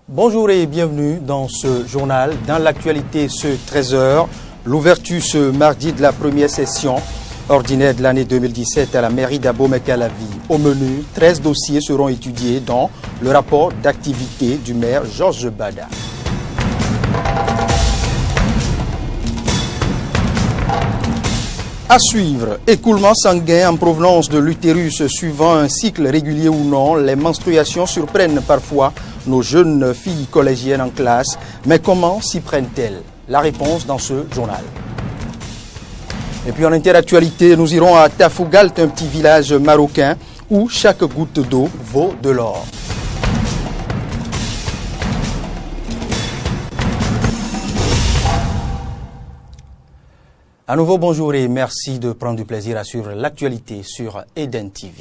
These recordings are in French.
Bonjour et bienvenue dans ce journal. Dans l'actualité ce 13h, l'ouverture ce mardi de la première session ordinaire de l'année 2017 à la mairie d'Abomey-Calavi. Au menu, 13 dossiers seront étudiés dans le rapport d'activité du maire Georges Bada. À suivre, écoulement sanguin en provenance de l'utérus suivant un cycle régulier ou non. Les menstruations surprennent parfois nos jeunes filles collégiennes en classe. Mais comment s'y prennent-elles? La réponse dans ce journal. Et puis en interactualité, nous irons à Tafougalt, un petit village marocain où chaque goutte d'eau vaut de l'or. À nouveau, bonjour et merci de prendre du plaisir à suivre l'actualité sur Eden TV.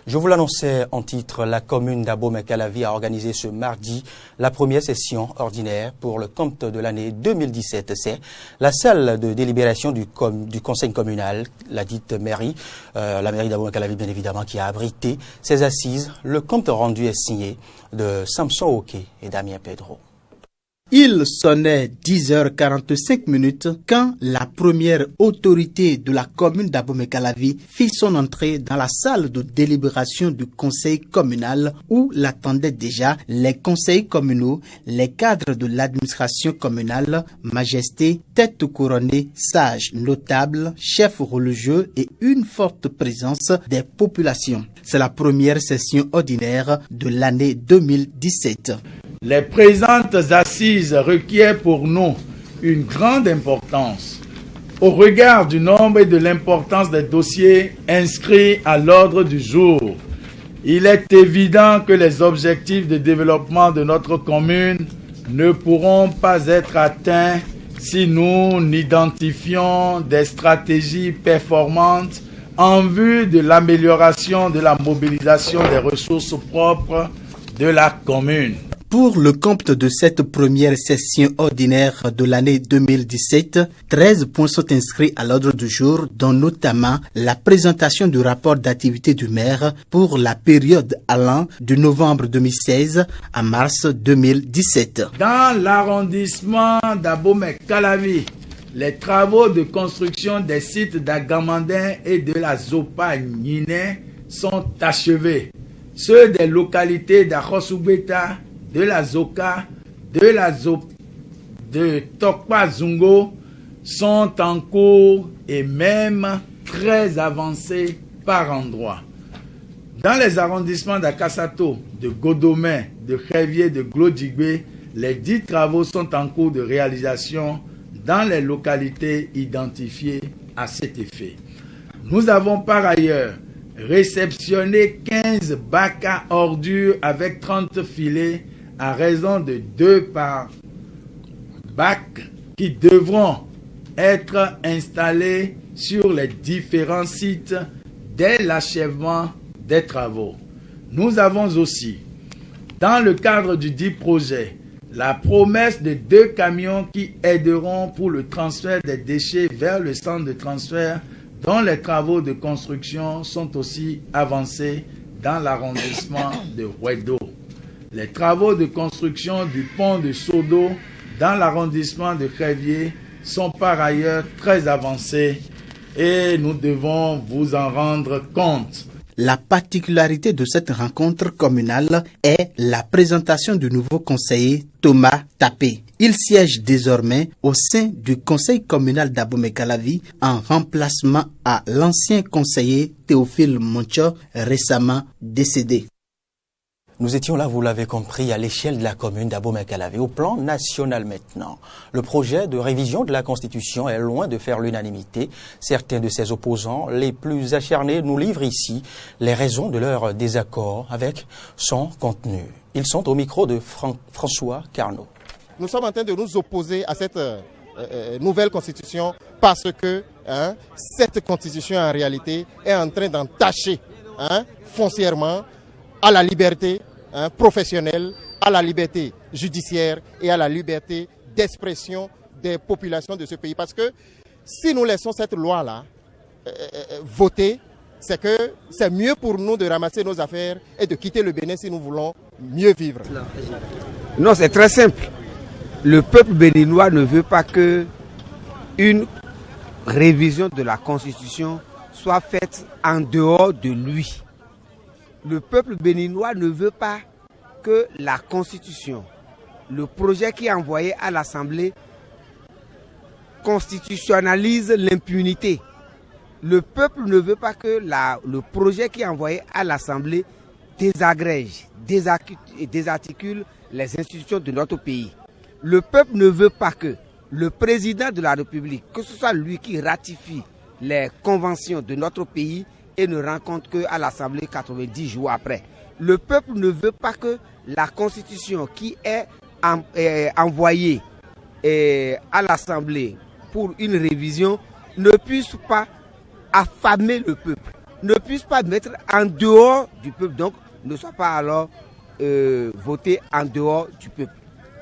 Je vous l'annonçais en titre, la commune d'Abomey-Calavi a organisé ce mardi la première session ordinaire pour le compte de l'année 2017. C'est la salle de délibération du conseil communal, la dite mairie, la mairie d'Abomey-Calavi bien évidemment, qui a abrité ses assises. Le compte rendu est signé de Samson Oké et Damien Pedro. Il sonnait 10h45 quand la première autorité de la commune d'Abomey-Calavi fit son entrée dans la salle de délibération du conseil communal où l'attendaient déjà les conseils communaux, les cadres de l'administration communale, majesté, têtes couronnées, sages, notables, chefs religieux et une forte présence des populations. C'est la première session ordinaire de l'année 2017. Les présentes assises requièrent pour nous une grande importance. Au regard du nombre et de l'importance des dossiers inscrits à l'ordre du jour, il est évident que les objectifs de développement de notre commune ne pourront pas être atteints si nous n'identifions des stratégies performantes en vue de l'amélioration de la mobilisation des ressources propres de la commune. Pour le compte de cette première session ordinaire de l'année 2017, 13 points sont inscrits à l'ordre du jour, dont notamment la présentation du rapport d'activité du maire pour la période allant de novembre 2016 à mars 2017. Dans l'arrondissement d'Abomey-Calavi, les travaux de construction des sites d'Agamandin et de la Zopa-Niné sont achevés. Ceux des localités d'Akhosoubeta, de la Zoka, de Tokpa Zungo sont en cours et même très avancés par endroits. Dans les arrondissements d'Akasato, de Godomé, de Khévié, de Glodjigbe, les 10 travaux sont en cours de réalisation dans les localités identifiées à cet effet. Nous avons par ailleurs réceptionné 15 bacs à ordures avec 30 filets à raison de 2 par bac qui devront être installés sur les différents sites dès l'achèvement des travaux. Nous avons aussi, dans le cadre du dit projet, la promesse de 2 camions qui aideront pour le transfert des déchets vers le centre de transfert dont les travaux de construction sont aussi avancés dans l'arrondissement de Ouedo. Les travaux de construction du pont de Sodo dans l'arrondissement de Khévié sont par ailleurs très avancés et nous devons vous en rendre compte. La particularité de cette rencontre communale est la présentation du nouveau conseiller Thomas Tapé. Il siège désormais au sein du conseil communal d'Abomey-Calavi en remplacement à l'ancien conseiller Théophile Moncho, récemment décédé. Nous étions là, vous l'avez compris, à l'échelle de la commune d'Abomey-Calavi. Au plan national maintenant, le projet de révision de la Constitution est loin de faire l'unanimité. Certains de ses opposants, les plus acharnés, nous livrent ici les raisons de leur désaccord avec son contenu. Ils sont au micro de François Carnot. Nous sommes en train de nous opposer à cette nouvelle Constitution parce que cette Constitution en réalité est en train d'entacher foncièrement à la liberté professionnelle, à la liberté judiciaire et à la liberté d'expression des populations de ce pays. Parce que si nous laissons cette loi-là voter, c'est que c'est mieux pour nous de ramasser nos affaires et de quitter le Bénin si nous voulons mieux vivre. Non, c'est très simple. Le peuple béninois ne veut pas que une révision de la Constitution soit faite en dehors de lui. Le peuple béninois ne veut pas que la Constitution, le projet qui est envoyé à l'Assemblée, constitutionnalise l'impunité. Le peuple ne veut pas que le projet qui est envoyé à l'Assemblée désagrège, désarticule les institutions de notre pays. Le peuple ne veut pas que le président de la République, que ce soit lui qui ratifie les conventions de notre pays et ne rend compte qu'à l'Assemblée 90 jours après. Le peuple ne veut pas que la Constitution qui est envoyée à l'Assemblée pour une révision ne puisse pas affamer le peuple, ne puisse pas mettre en dehors du peuple, donc ne soit pas alors voté en dehors du peuple.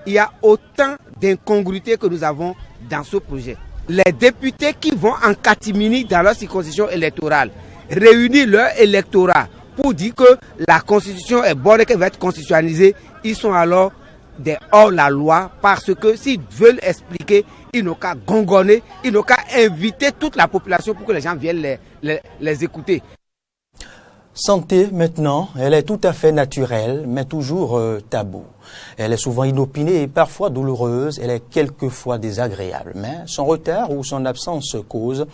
Il y a autant d'incongruités que nous avons dans ce projet. Les députés qui vont en catimini dans leur circonscription électorale, réunir leur électorat pour dire que la constitution est bonne et qu'elle va être constitutionnalisée, ils sont alors des hors-la-loi parce que s'ils veulent expliquer, ils n'ont qu'à gongonner, ils n'ont qu'à inviter toute la population pour que les gens viennent les écouter. Santé, maintenant, elle est tout à fait naturelle, mais toujours taboue. Elle est souvent inopinée et parfois douloureuse, elle est quelquefois désagréable. Mais son retard ou son absence cause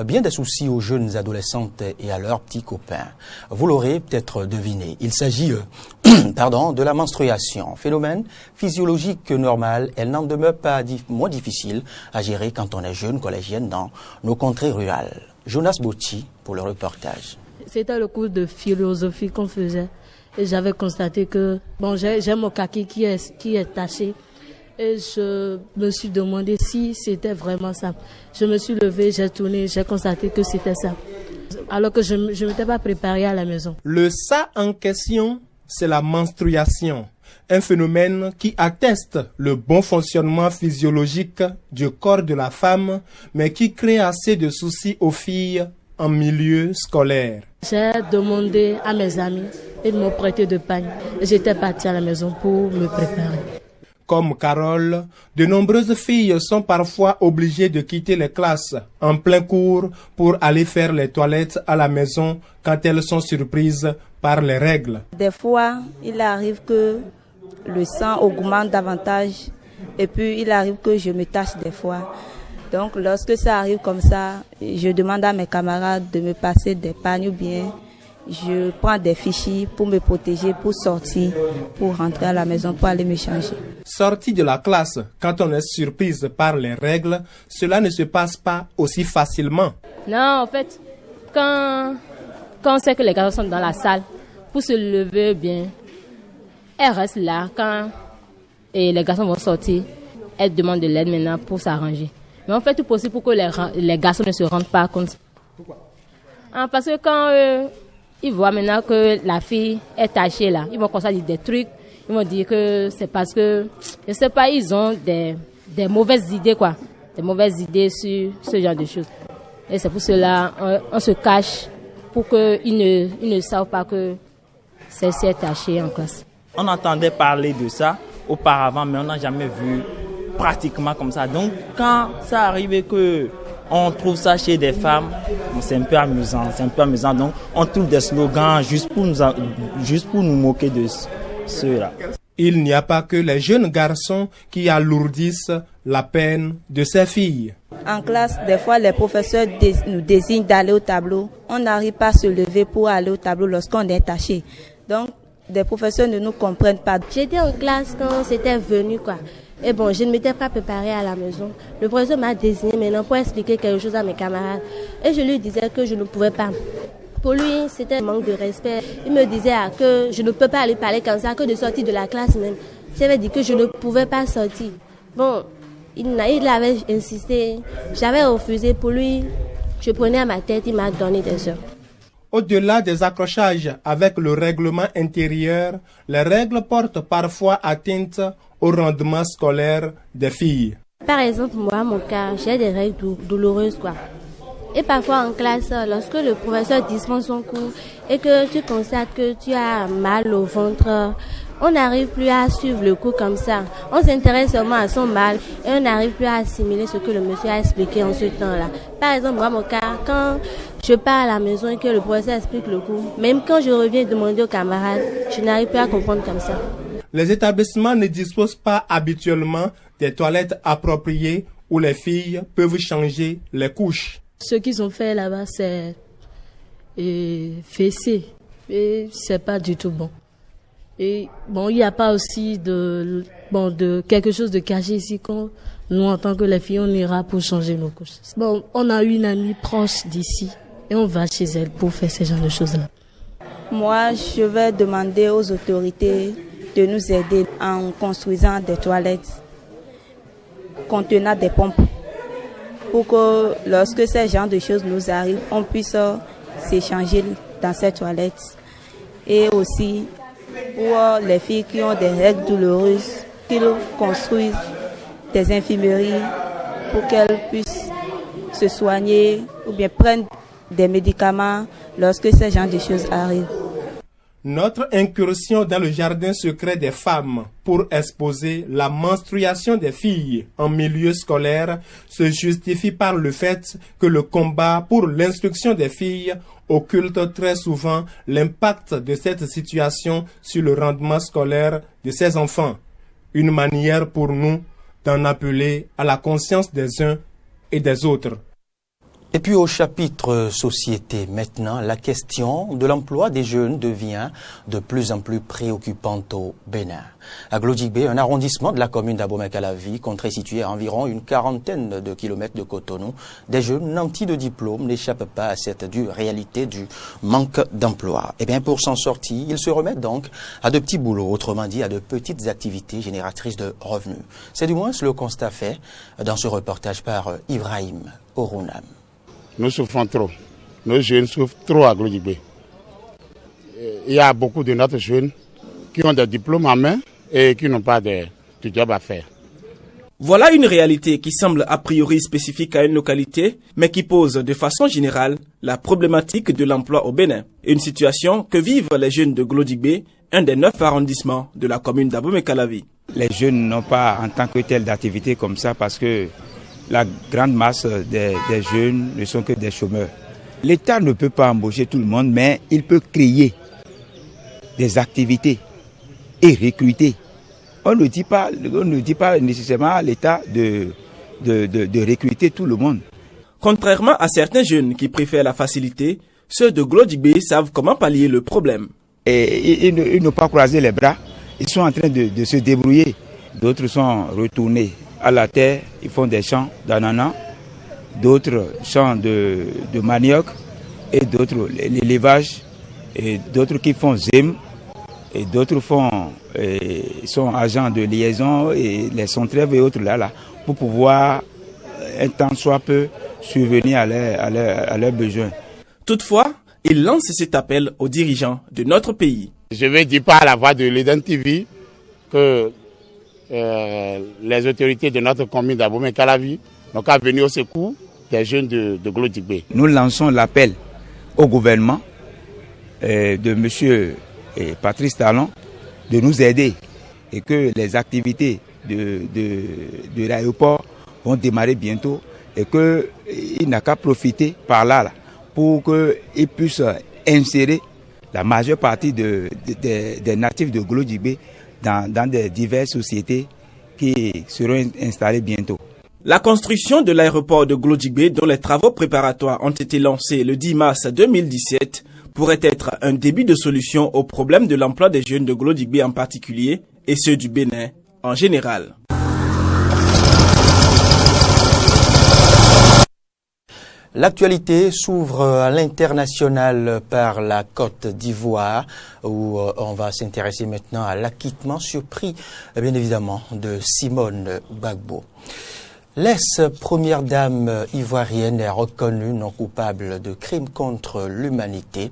bien des soucis aux jeunes adolescentes et à leurs petits copains. Vous l'aurez peut-être deviné, il s'agit de la menstruation. Phénomène physiologique normal, elle n'en demeure pas moins difficile à gérer quand on est jeune collégienne dans nos contrées rurales. Jonas Bocci pour le reportage. C'était le cours de philosophie qu'on faisait et j'avais constaté que j'ai mon kaki qui est taché et je me suis demandé si c'était vraiment ça. Je me suis levée, j'ai tourné, j'ai constaté que c'était ça. Alors que je ne m'étais pas préparée à la maison. Le ça en question, c'est la menstruation. Un phénomène qui atteste le bon fonctionnement physiologique du corps de la femme, mais qui crée assez de soucis aux filles en milieu scolaire. J'ai demandé à mes amis et ils m'ont prêté de pagne. J'étais partie à la maison pour me préparer. Comme Carole, de nombreuses filles sont parfois obligées de quitter les classes en plein cours pour aller faire les toilettes à la maison quand elles sont surprises par les règles. Des fois, il arrive que le sang augmente davantage et puis il arrive que je me tache des fois. Donc, lorsque ça arrive comme ça, je demande à mes camarades de me passer des pagnes ou bien je prends des fichiers pour me protéger, pour sortir, pour rentrer à la maison, pour aller me changer. Sortie de la classe, quand on est surprise par les règles, cela ne se passe pas aussi facilement. Non, en fait, quand on sait que les garçons sont dans la salle, pour se lever bien, elle reste là. Quand les garçons vont sortir, elle demande de l'aide maintenant pour s'arranger. Mais on fait tout possible pour que les garçons ne se rendent pas compte. Pourquoi? Parce que quand ils voient maintenant que la fille est tachée là, ils vont constater des trucs. Ils vont dire que c'est parce que, je sais pas, ils ont des mauvaises idées quoi. Des mauvaises idées sur ce genre de choses. Et c'est pour cela on se cache pour qu'ils ne savent pas que celle-ci est tachée en classe. On entendait parler de ça auparavant, mais on n'a jamais vu pratiquement comme ça. Donc quand ça arrive que on trouve ça chez des femmes, c'est un peu amusant. Donc on trouve des slogans juste pour nous moquer de ceux-là. Il n'y a pas que les jeunes garçons qui alourdissent la peine de ces filles. En classe, des fois, les professeurs nous désignent d'aller au tableau. On n'arrive pas à se lever pour aller au tableau lorsqu'on est taché. Donc, des professeurs ne nous comprennent pas. J'étais en classe quand c'était venu quoi. Et bon, je ne m'étais pas préparée à la maison. Le professeur m'a désigné maintenant pour expliquer quelque chose à mes camarades. Et je lui disais que je ne pouvais pas. Pour lui, c'était un manque de respect. Il me disait que je ne peux pas lui parler comme ça, que de sortir de la classe même. J'avais dit que je ne pouvais pas sortir. Bon, il avait insisté. J'avais refusé. Pour lui, je prenais à ma tête, il m'a donné des heures. Au-delà des accrochages avec le règlement intérieur, les règles portent parfois atteinte au rendement scolaire des filles. Par exemple, moi, mon cas, j'ai des règles douloureuses, quoi. Et parfois en classe, lorsque le professeur dispense son cours et que tu constates que tu as mal au ventre, on n'arrive plus à suivre le cours comme ça. On s'intéresse seulement à son mal et on n'arrive plus à assimiler ce que le monsieur a expliqué en ce temps-là. Par exemple, moi, mon cas, quand je pars à la maison et que le professeur explique le cours, même quand je reviens demander aux camarades, je n'arrive plus à comprendre comme ça. Les établissements ne disposent pas habituellement des toilettes appropriées où les filles peuvent changer les couches. Ce qu'ils ont fait là-bas, c'est fessé. Et c'est pas du tout bon. Et bon, il n'y a pas aussi de quelque chose de caché ici quand nous, en tant que les filles, on ira pour changer nos couches. Bon, on a une amie proche d'ici et on va chez elle pour faire ce genre de choses-là. Moi, je vais demander aux autorités de nous aider en construisant des toilettes contenant des pompes pour que lorsque ce genre de choses nous arrivent, on puisse s'échanger dans ces toilettes. Et aussi pour les filles qui ont des règles douloureuses, qu'ils construisent des infirmeries pour qu'elles puissent se soigner ou bien prendre des médicaments lorsque ce genre de choses arrivent. Notre incursion dans le jardin secret des femmes pour exposer la menstruation des filles en milieu scolaire se justifie par le fait que le combat pour l'instruction des filles occulte très souvent l'impact de cette situation sur le rendement scolaire de ces enfants. Une manière pour nous d'en appeler à la conscience des uns et des autres. Et puis au chapitre société maintenant, la question de l'emploi des jeunes devient de plus en plus préoccupante au Bénin. À Glodjibé, un arrondissement de la commune d'Abomey-Calavi, contrée située à environ une quarantaine de kilomètres de Cotonou, des jeunes nantis de diplôme n'échappent pas à cette dure réalité du manque d'emploi. Et bien pour s'en sortir, ils se remettent donc à de petits boulots, autrement dit à de petites activités génératrices de revenus. C'est du moins le constat fait dans ce reportage par Ibrahim Orounam. Nous souffrons trop. Nos jeunes souffrent trop à Glodjibé. Il y a beaucoup de notre jeunes qui ont des diplômes en main et qui n'ont pas de job à faire. Voilà une réalité qui semble a priori spécifique à une localité, mais qui pose de façon générale la problématique de l'emploi au Bénin. Une situation que vivent les jeunes de Glodjibé, un des 9 arrondissements de la commune d'Abomey-Calavi. Les jeunes n'ont pas en tant que telle d'activité comme ça parce que la grande masse des jeunes ne sont que des chômeurs. L'État ne peut pas embaucher tout le monde, mais il peut créer des activités et recruter. On ne dit pas nécessairement à l'État de recruter tout le monde. Contrairement à certains jeunes qui préfèrent la facilité, ceux de Glodjibé savent comment pallier le problème. Et ils n'ont pas croisé les bras, ils sont en train de se débrouiller. D'autres sont retournés à la terre, ils font des champs d'ananas, d'autres champs de manioc, et d'autres l'élevage, et d'autres qui font zim, et d'autres sont agents de liaison, et les centrèves et autres là, pour pouvoir, un temps soit peu, subvenir à leurs besoins. Toutefois, il lance cet appel aux dirigeants de notre pays. Je vais dire par la voix de l'Eden TV que les autorités de notre commune d'Abomey-Calavi n'ont qu'à venir au secours des jeunes de Glodjibé. Nous lançons l'appel au gouvernement de M. Patrice Talon de nous aider et que les activités de l'aéroport vont démarrer bientôt et qu'il n'a qu'à profiter par là pour qu'il puisse insérer la majeure partie des natifs de Glodjibé dans des diverses sociétés qui seront installées bientôt. La construction de l'aéroport de Glodjibé, dont les travaux préparatoires ont été lancés le 10 mars 2017, pourrait être un début de solution au problème de l'emploi des jeunes de Glodjibé en particulier et ceux du Bénin en général. L'actualité s'ouvre à l'international par la Côte d'Ivoire où on va s'intéresser maintenant à l'acquittement surpris, bien évidemment, de Simone Gbagbo. L'ex-première dame ivoirienne est reconnue non coupable de crimes contre l'humanité,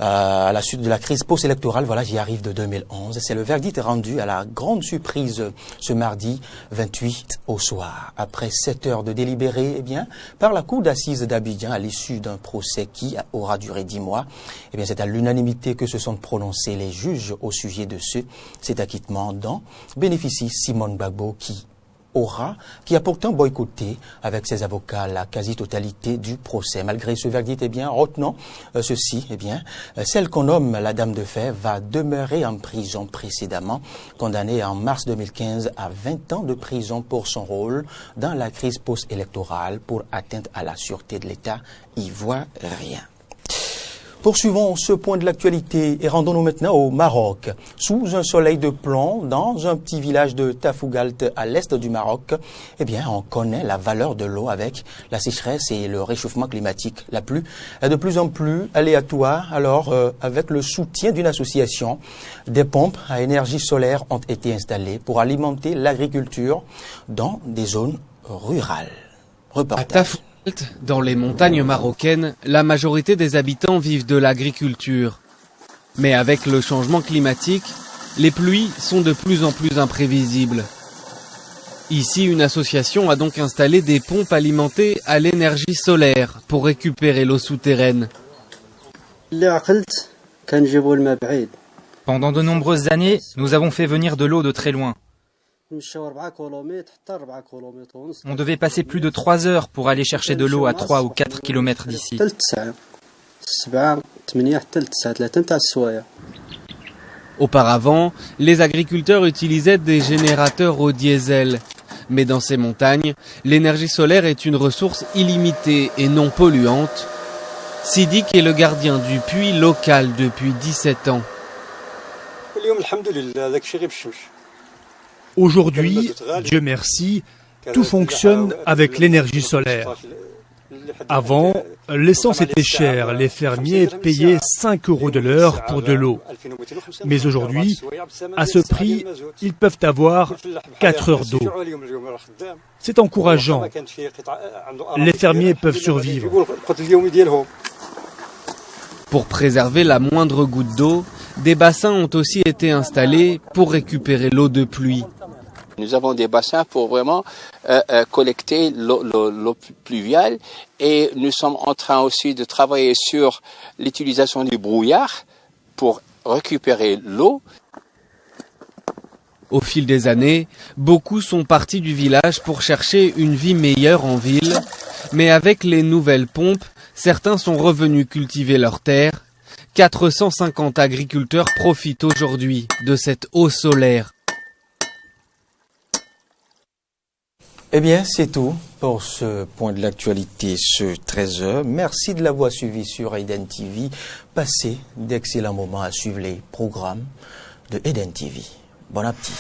à la suite de la crise post-électorale, voilà, j'y arrive de 2011. C'est le verdict rendu à la grande surprise ce mardi 28 au soir. Après 7 heures de délibéré, eh bien, par la cour d'assises d'Abidjan à l'issue d'un procès qui aura duré 10 mois, eh bien, c'est à l'unanimité que se sont prononcés les juges au sujet de cet acquittement dont bénéficie Simone Gbagbo qui a pourtant boycotté avec ses avocats la quasi-totalité du procès. Malgré ce verdict, eh bien, retenons ceci, eh bien, celle qu'on nomme la Dame de Fer va demeurer en prison précédemment, condamnée en mars 2015 à 20 ans de prison pour son rôle dans la crise post-électorale pour atteinte à la sûreté de l'État ivoirien. Poursuivons ce point de l'actualité et rendons-nous maintenant au Maroc. Sous un soleil de plomb, dans un petit village de Tafougalt à l'est du Maroc, eh bien, on connaît la valeur de l'eau avec la sécheresse et le réchauffement climatique. La pluie est de plus en plus aléatoire. Alors, avec le soutien d'une association, des pompes à énergie solaire ont été installées pour alimenter l'agriculture dans des zones rurales. Reportage. Dans les montagnes marocaines, la majorité des habitants vivent de l'agriculture. Mais avec le changement climatique, les pluies sont de plus en plus imprévisibles. Ici, une association a donc installé des pompes alimentées à l'énergie solaire pour récupérer l'eau souterraine. Pendant de nombreuses années, nous avons fait venir de l'eau de très loin. On devait passer plus de 3 heures pour aller chercher de l'eau à 3 ou 4 kilomètres d'ici. Auparavant, les agriculteurs utilisaient des générateurs au diesel. Mais dans ces montagnes, l'énergie solaire est une ressource illimitée et non polluante. Sidik est le gardien du puits local depuis 17 ans. Aujourd'hui, Dieu merci, tout fonctionne avec l'énergie solaire. Avant, l'essence était chère, les fermiers payaient 5 € de l'heure pour de l'eau. Mais aujourd'hui, à ce prix, ils peuvent avoir 4 heures d'eau. C'est encourageant. Les fermiers peuvent survivre. Pour préserver la moindre goutte d'eau, des bassins ont aussi été installés pour récupérer l'eau de pluie. Nous avons des bassins pour vraiment collecter l'eau pluviale et nous sommes en train aussi de travailler sur l'utilisation du brouillard pour récupérer l'eau. Au fil des années, beaucoup sont partis du village pour chercher une vie meilleure en ville, mais avec les nouvelles pompes, certains sont revenus cultiver leurs terres. 450 agriculteurs profitent aujourd'hui de cette eau solaire. Eh bien, c'est tout pour ce point de l'actualité, ce 13h. Merci de l'avoir suivi sur Eden TV. Passez d'excellents moments à suivre les programmes de Eden TV. Bon appétit.